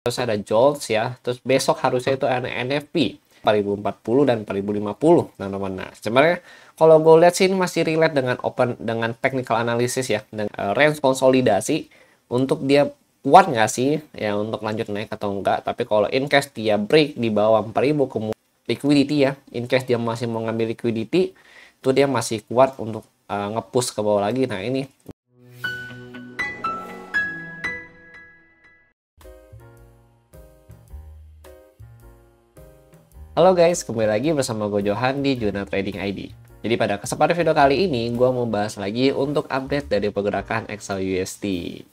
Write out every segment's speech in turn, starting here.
Terus ada JOLTS ya, terus besok harusnya itu ada NFP 4040 dan 4050 teman-teman. Nah sebenarnya kalau gue lihat sih ini masih relate dengan technical analysis ya, dengan range konsolidasi untuk dia kuat nggak sih ya untuk lanjut naik atau enggak. Tapi kalau in case dia break di bawah 4000 kemudian liquidity ya, in case dia masih mau ngambil liquidity itu dia masih kuat untuk nge-push ke bawah lagi. Nah ini halo guys, kembali lagi bersama gue Johan di Juna Trading ID. Jadi pada kesempatan video kali ini, gue mau bahas lagi untuk update dari pergerakan XAUUSD.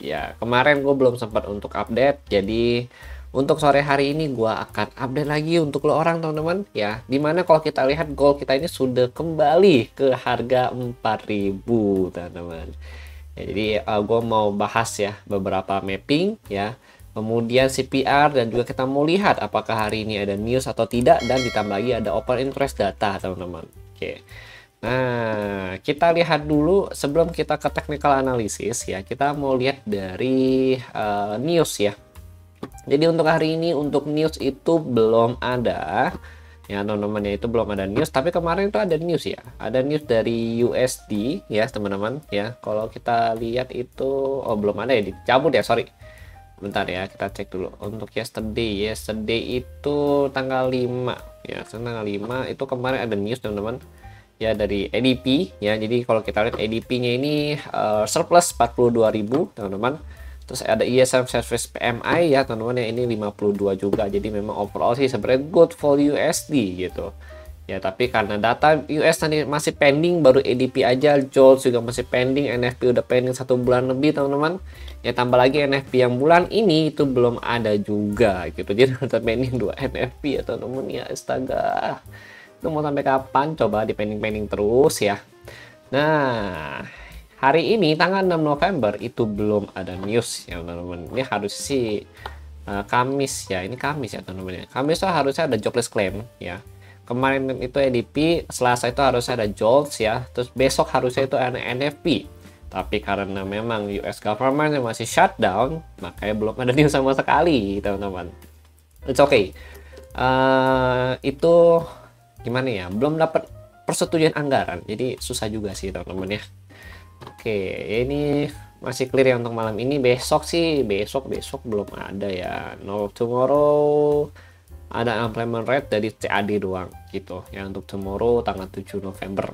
Ya, kemarin gue belum sempat untuk update, jadi untuk sore hari ini gue akan update lagi untuk lo orang teman-teman. Ya, dimana kalau kita lihat gold kita ini sudah kembali ke harga 4000 teman-teman. Ya, jadi gue mau bahas ya beberapa mapping ya. Kemudian CPR dan juga kita mau lihat apakah hari ini ada news atau tidak dan ditambah lagi ada open interest data teman-teman. Oke. Nah, kita lihat dulu sebelum kita ke technical analysis ya, kita mau lihat dari news ya. Jadi untuk hari ini untuk news itu belum ada ya teman-teman ya, itu belum ada news, tapi kemarin itu ada news ya, ada news dari USD ya teman-teman ya. Kalau kita lihat itu belum ada ya, dicabut ya, sorry. Bentar ya, kita cek dulu untuk yesterday itu tanggal 5 ya, tanggal 5 itu kemarin ada news teman-teman ya dari ADP ya. Jadi kalau kita lihat ADP-nya ini surplus 42.000 teman-teman. Terus ada ISM Service PMI ya teman-teman ya, ini 52 juga. Jadi memang overall sih sebenarnya good for USD gitu. Ya, tapi karena data US tadi masih pending, baru ADP aja, JOLTS juga masih pending, NFP udah pending 1 bulan lebih teman-teman. Ya tambah lagi NFP yang bulan ini itu belum ada juga gitu. Jadi tetap pending 2 NFP ya teman-teman ya, astaga. Itu mau sampai kapan coba di pending-pending terus ya. Nah, hari ini tanggal 6 November itu belum ada news ya teman-teman. Ini harus sih Kamis ya, ini Kamis ya teman-teman ya. Kamis tuh harusnya ada jobless claim ya. Kemarin itu ADP, Selasa itu harusnya ada JOLTS ya, terus besok harusnya itu ada NFP. Tapi karena memang US government masih shutdown, makanya belum ada news sama sekali, teman-teman. It's okay. Itu gimana ya? Belum dapat persetujuan anggaran, jadi susah juga sih, teman-teman ya. Oke, ini masih clear ya untuk malam ini. Besok sih, besok belum ada ya. No tomorrow. Ada unemployment rate dari CAD doang gitu ya untuk tomorrow tanggal 7 November.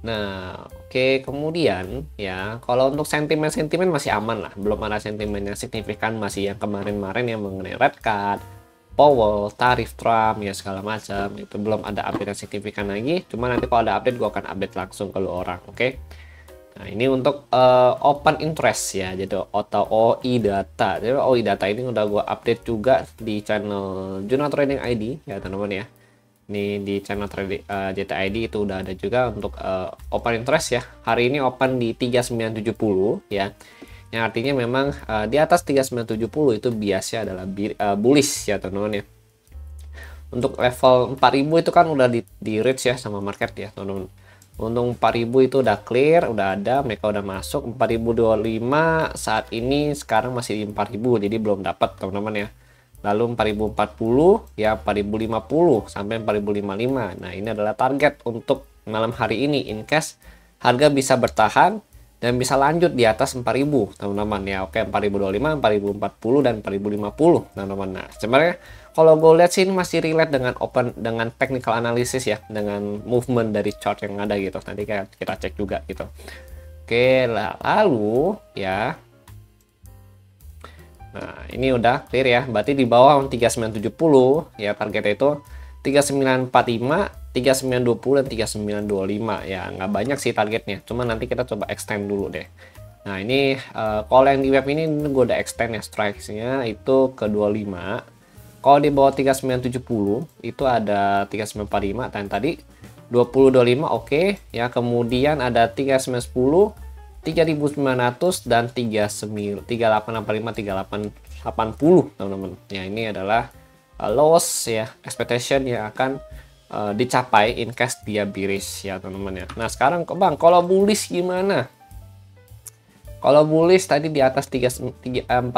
Nah, oke, kemudian ya kalau untuk sentimen masih aman lah, belum ada sentimen yang signifikan, masih yang kemarin-kemarin yang mengenai rate cut, Powell, tarif Trump ya segala macam, itu belum ada update yang signifikan lagi. Cuma nanti kalau ada update gue akan update langsung ke lu orang, oke? Nah, ini untuk open interest ya, jadi atau OI data. Jadi OI data ini udah gue update juga di channel Juna Trading ID ya teman-teman ya. Ini di channel trading JTID itu udah ada juga untuk open interest ya. Hari ini open di 3970 ya. Yang artinya memang di atas 3970 itu biasanya adalah bullish ya teman-teman ya. Untuk level 4000 itu kan udah di reach ya sama market ya teman-teman. Untung 4000 itu udah clear, udah ada, mereka udah masuk 4025 saat ini, sekarang masih di 4000, jadi belum dapat teman-teman ya. Lalu 4040 ya 4050 sampai 4055. Nah, ini adalah target untuk malam hari ini in case harga bisa bertahan dan bisa lanjut di atas 4000 teman-teman ya. Oke, 4025, 4040 dan 4050 teman-teman. Nah, sebenarnya kalau gue lihat sih ini masih relate dengan technical analysis ya, dengan movement dari chart yang ada gitu. Nanti kita cek juga gitu. Oke, lalu ya. Nah, ini udah clear ya. Berarti di bawah 3970 ya targetnya itu 3945, 3920 dan 3925 ya. Nggak banyak sih targetnya. Cuma nanti kita coba extend dulu deh. Nah, ini kalau yang di web ini gue udah extend ya strikes-nya itu ke 25. Kalau di bawah 3970 itu ada 3945 dan tadi 2025 oke ya. Kemudian ada 3910, 3900 dan 3885, 3880 teman-teman. Ya, ini adalah loss ya, expectation yang akan dicapai in case dia bearish ya teman-teman ya. Nah, sekarang Bang, kalau bullish gimana? Kalau bullish tadi di atas 4050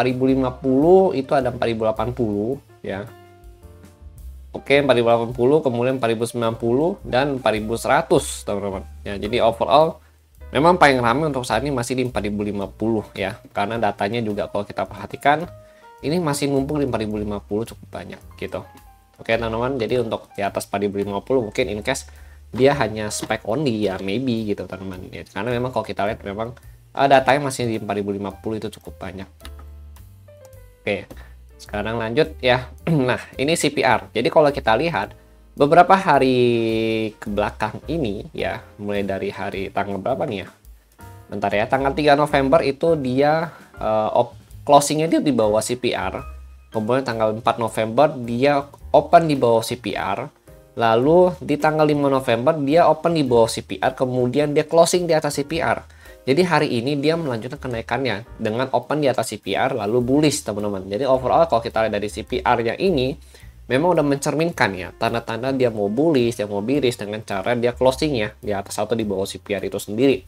itu ada 4080 ya. Oke, 4080, kemudian 4090 dan 4100 teman-teman. Ya, jadi overall memang paling ramai untuk saat ini masih di 4050 ya. Karena datanya juga kalau kita perhatikan ini masih ngumpul di 4050 cukup banyak gitu. Oke teman-teman, jadi untuk di atas 4050 mungkin in case dia hanya spec only ya, maybe gitu teman-teman ya. Karena memang kalau kita lihat memang datanya masih di 4050 itu cukup banyak. Oke, sekarang lanjut ya. Nah, ini CPR. Jadi kalau kita lihat beberapa hari ke belakang ini ya, mulai dari hari tanggal berapa nih ya? Bentar ya, tanggal 3 November itu dia closingnya dia di bawah CPR. Kemudian tanggal 4 November dia open di bawah CPR. Lalu di tanggal 5 November dia open di bawah CPR, kemudian dia closing di atas CPR. Jadi hari ini dia melanjutkan kenaikannya dengan open di atas CPR lalu bullish teman-teman. Jadi overall kalau kita lihat dari CPR-nya ini memang udah mencerminkan ya tanda-tanda dia mau bullish, dia mau bearish dengan cara dia closingnya di atas atau di bawah CPR itu sendiri.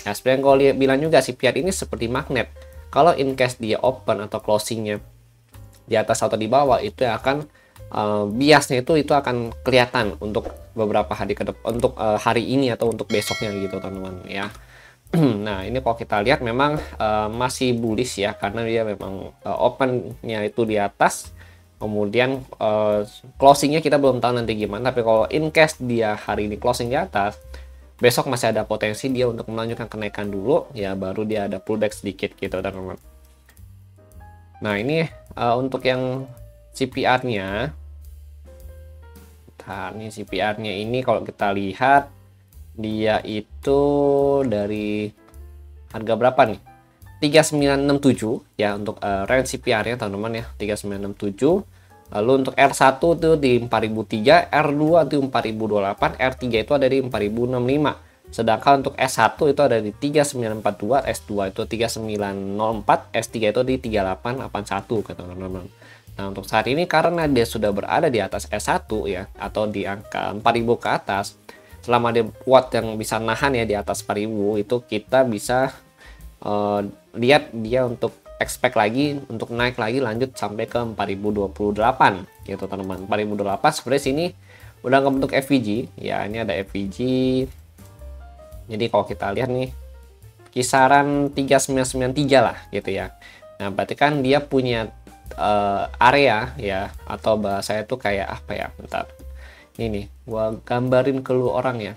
Nah, seperti yang gue bilang juga, CPR ini seperti magnet. Kalau in case dia open atau closingnya di atas atau di bawah, itu akan biasnya itu akan kelihatan untuk beberapa hari ke depan, untuk hari ini atau untuk besoknya gitu teman-teman ya. Nah, ini kalau kita lihat memang masih bullish ya, karena dia memang opennya itu di atas, kemudian closingnya kita belum tahu nanti gimana. Tapi kalau in case dia hari ini closing di atas, besok masih ada potensi dia untuk melanjutkan kenaikan dulu ya, baru dia ada pullback sedikit gitu teman-teman. Nah, ini untuk yang CPR-nya. Nah, ini CPR-nya ini kalau kita lihat dia itu dari harga berapa nih? 3967 ya untuk range CPR-nya teman-teman ya, 3967. Lalu untuk R1 itu di 4003, R2 itu 4028, R3 itu ada di 4065. Sedangkan untuk S1 itu ada di 3942, S2 itu 3904, S3 itu di 3881 kata teman-teman. Nah, untuk saat ini karena dia sudah berada di atas S1 ya, atau di angka 4000 ke atas, selama dia kuat yang bisa nahan ya di atas 4000, itu kita bisa lihat dia untuk expect lagi untuk naik lagi lanjut sampai ke 4028 gitu teman-teman. 4028 sebenarnya sini udah ngebentuk FVG ya, ini ada FVG. Jadi kalau kita lihat nih kisaran 3993 lah gitu ya. Nah, berarti kan dia punya area ya, atau bahasa itu kayak apa ya, bentar ini nih gua gambarin ke lu orang ya.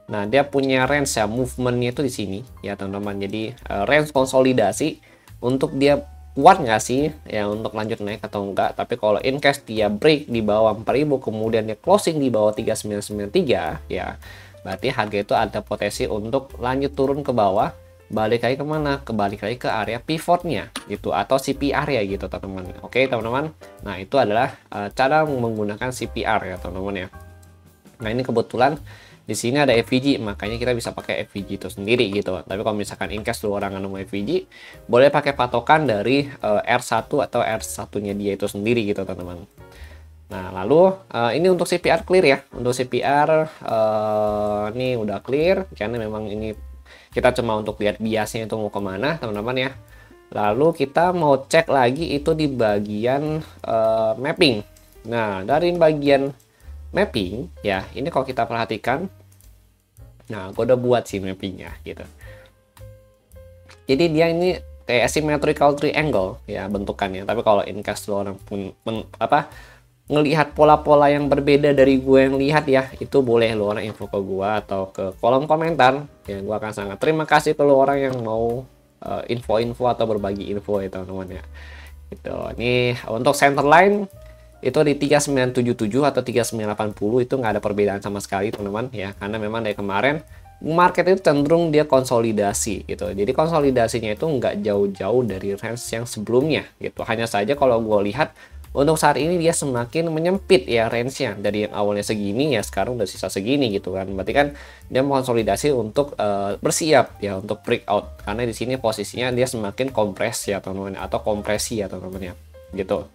Nah, dia punya range ya, movementnya itu di sini ya teman-teman. Jadi range konsolidasi untuk dia kuat nggak sih ya untuk lanjut naik atau enggak. Tapi kalau in case dia break di bawah 4000 kemudian dia closing di bawah 3993 ya, berarti harga itu ada potensi untuk lanjut turun ke bawah, balik lagi kemana? Kebalik lagi ke area pivotnya gitu, atau CPR ya gitu teman-teman. Oke teman-teman, nah itu adalah cara menggunakan CPR ya teman-teman ya. Nah, ini kebetulan di sini ada FVG, makanya kita bisa pakai FVG itu sendiri gitu. Tapi kalau misalkan in case lu orang nggak nemu FVG, boleh pakai patokan dari R1 atau R1-nya dia itu sendiri gitu teman-teman. Nah, lalu ini untuk CPR clear ya. Untuk CPR ini udah clear karena memang ini kita cuma untuk lihat biasnya itu mau kemana teman-teman ya. Lalu kita mau cek lagi itu di bagian mapping. Nah, dari bagian mapping ya, ini kalau kita perhatikan, nah gue udah buat sih mappingnya gitu. Jadi dia ini kayak symmetrical triangle ya bentukannya. Tapi kalau in case lo orang pun ngelihat pola-pola yang berbeda dari gue yang lihat ya, itu boleh lo orang info ke gue atau ke kolom komentar ya. Gue akan sangat terima kasih ke lo orang yang mau info-info atau berbagi info ya teman-teman ya gitu. Ini untuk center line itu di 3977 atau 3980 itu nggak ada perbedaan sama sekali teman-teman ya, karena memang dari kemarin market itu cenderung dia konsolidasi gitu. Jadi konsolidasinya itu nggak jauh-jauh dari range yang sebelumnya gitu. Hanya saja kalau gue lihat untuk saat ini dia semakin menyempit ya range-nya, dari yang awalnya segini ya sekarang udah sisa segini gitu kan. Berarti kan dia mau konsolidasi untuk bersiap ya untuk breakout, karena di sini posisinya dia semakin kompres ya teman-teman, atau kompresi ya teman-teman ya gitu.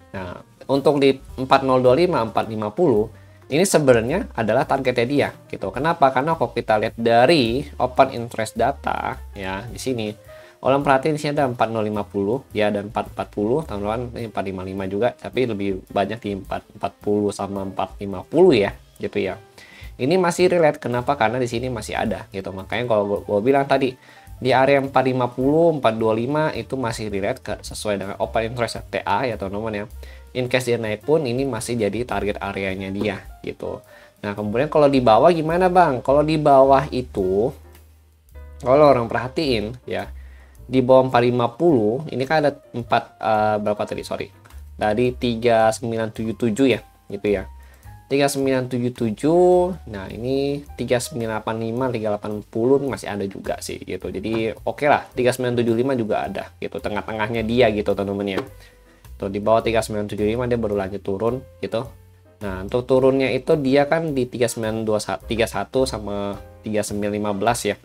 Nah, untuk di 4025 450 ini sebenarnya adalah targetnya dia gitu. Kenapa? Karena kalau kita lihat dari open interest data ya di sini, orang perhatiin di sini ada 4050 ya dan 440, teman-teman, ini 455 juga, tapi lebih banyak di 440 sama 450 ya gitu ya. Ini masih relate, kenapa? Karena di sini masih ada gitu. Makanya kalau gue bilang tadi di area 450, 425 itu masih relate sesuai dengan open interest TA ya teman-teman ya. In case dia naik pun ini masih jadi target areanya dia gitu. Nah, kemudian kalau di bawah gimana, Bang? Kalau di bawah itu kalau orang perhatiin ya, di bawah 450 ini kan ada berapa tadi? Sorry. Dari 3977 ya, gitu ya. 3977. Nah, ini 3985, 380 masih ada juga sih gitu. Jadi oke lah, 3975 juga ada gitu. Tengah-tengahnya dia gitu teman-teman ya. Tuh di bawah 3975 dia baru lanjut turun gitu. Nah, untuk turunnya itu dia kan di 3931 sama 3915 ya.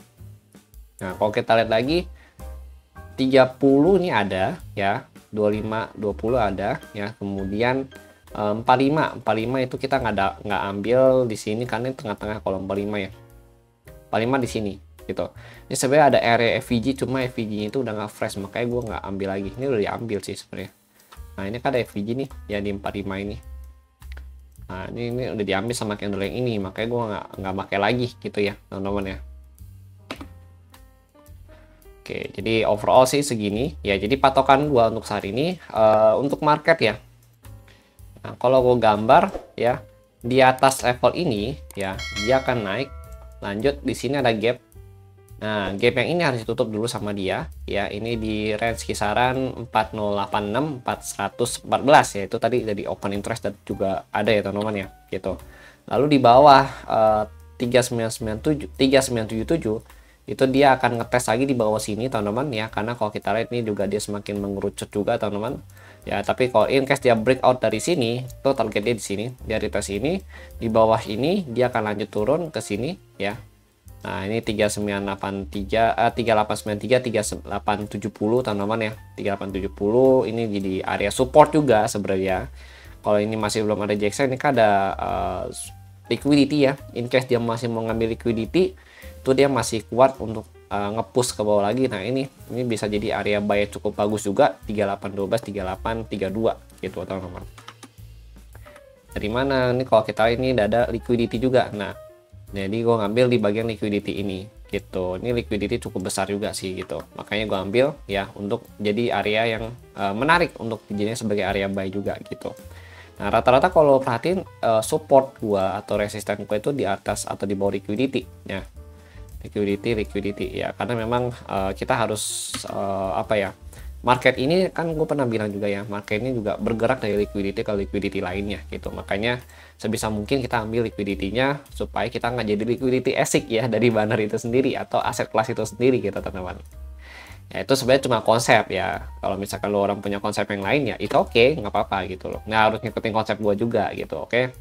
Nah, kalau kita lihat lagi 30 ini ada ya, 25 20 ada ya. Kemudian 45 itu kita nggak ambil di sini karena tengah-tengah kolom 45 ya. 45 di sini gitu. Ini sebenarnya ada area FVG, cuma FVG itu udah nggak fresh, makanya gue nggak ambil lagi. Ini udah diambil sih sebenarnya. Nah, ini kan ada FVG nih ya di 45 ini. Nah, ini udah diambil sama candle yang ini, makanya gue nggak pakai lagi gitu ya teman-teman ya. Oke, jadi overall sih segini ya. Jadi patokan gue untuk saat ini untuk market ya. Nah, kalau gue gambar ya, di atas level ini ya, dia akan naik. Lanjut di sini ada gap. Nah, gap yang ini harus ditutup dulu sama dia ya. Ini di range kisaran 4086 414 ya. Itu tadi dari open interest dan juga ada ya teman-teman ya, gitu. Lalu di bawah 3977 itu dia akan ngetes lagi di bawah sini teman-teman ya, karena kalau kita lihat ini juga dia semakin mengerucut juga teman-teman ya. Tapi kalau in case dia breakout dari sini, itu target dia di sini, dia retest ini di bawah ini, dia akan lanjut turun ke sini ya. Nah, ini 3983 3893 3870 teman-teman ya. 3870 ini jadi area support juga sebenarnya. Kalau ini masih belum ada Jackson, ini kan ada liquidity ya. In case dia masih mau ngambil liquidity, itu dia masih kuat untuk nge-push ke bawah lagi. Nah, ini bisa jadi area buy cukup bagus juga, 3812 3832 gitu teman-teman. Dari mana ini? Kalau kita lihat ini ada liquidity juga. Nah, jadi gue ngambil di bagian liquidity ini gitu. Ini liquidity cukup besar juga sih gitu, makanya gue ambil ya untuk jadi area yang menarik untuk dijadikan sebagai area buy juga gitu. Nah, rata-rata kalau perhatiin support gue atau resisten gue itu di atas atau di bawah liquidity ya. Liquidity ya, karena memang kita harus apa ya, market ini kan gue pernah bilang juga ya, market ini juga bergerak dari liquidity ke liquidity lainnya gitu. Makanya sebisa mungkin kita ambil liquidity-nya supaya kita nggak jadi liquidity asik ya dari banner itu sendiri atau aset kelas itu sendiri gitu teman-teman. Ya, itu sebenarnya cuma konsep ya. Kalau misalkan lo orang punya konsep yang lain ya itu oke, nggak apa-apa gitu loh. Nggak harus ngikutin konsep gue juga gitu, oke.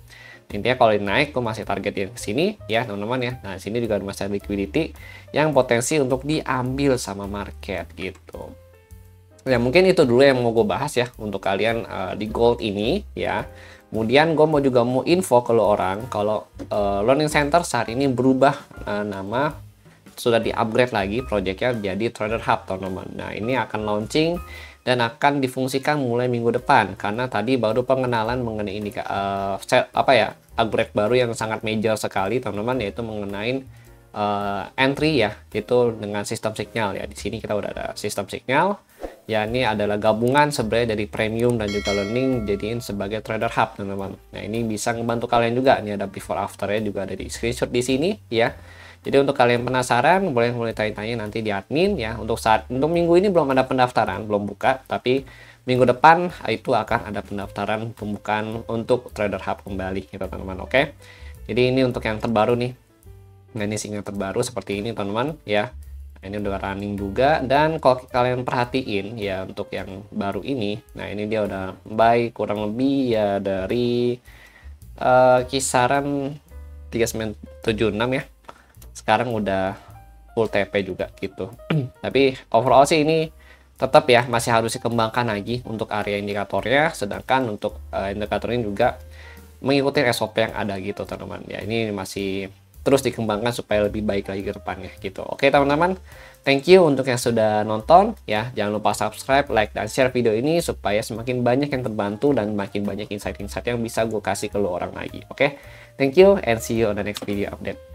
Intinya kalau ini naik, gue masih targetin ke sini ya teman-teman ya. Nah, sini juga ada masalah liquidity yang potensi untuk diambil sama market gitu. Ya, mungkin itu dulu yang mau gue bahas ya untuk kalian di gold ini ya. Kemudian gue juga mau info ke lo orang kalau Learning Center saat ini berubah nama, sudah di-upgrade lagi projectnya jadi Trader Hub teman-teman. Nah, ini akan launching dan akan difungsikan mulai minggu depan, karena tadi baru pengenalan mengenai upgrade baru yang sangat major sekali teman-teman, yaitu mengenai entry ya, itu dengan sistem signal ya. Di sini kita udah ada sistem signal ya. Ini adalah gabungan sebenarnya dari premium dan juga learning jadiin sebagai Trader Hub teman-teman. Nah, ini bisa membantu kalian juga. Ini ada before afternya juga ada di screenshot di sini ya. Jadi untuk kalian penasaran boleh mulai tanya-tanya nanti di admin ya. Untuk minggu ini belum ada pendaftaran, belum buka, tapi minggu depan itu akan ada pendaftaran pembukaan untuk Trader Hub kembali gitu teman-teman. Oke. Jadi ini untuk yang terbaru nih. Nah, ini sinyal terbaru seperti ini teman-teman ya. Nah, ini udah running juga, dan kalau kalian perhatiin ya untuk yang baru ini, nah ini dia udah buy kurang lebih ya dari kisaran 3976 ya. Sekarang udah full TP juga gitu. Tapi overall sih ini tetap ya masih harus dikembangkan lagi untuk area indikatornya, sedangkan untuk indikator ini juga mengikuti SOP yang ada gitu teman-teman. Ya ini masih terus dikembangkan supaya lebih baik lagi ke depannya gitu. Oke teman-teman, thank you untuk yang sudah nonton ya. Jangan lupa subscribe, like, dan share video ini supaya semakin banyak yang terbantu dan makin banyak insight-insight yang bisa gue kasih ke lo orang lagi. Oke, thank you and see you on the next video update.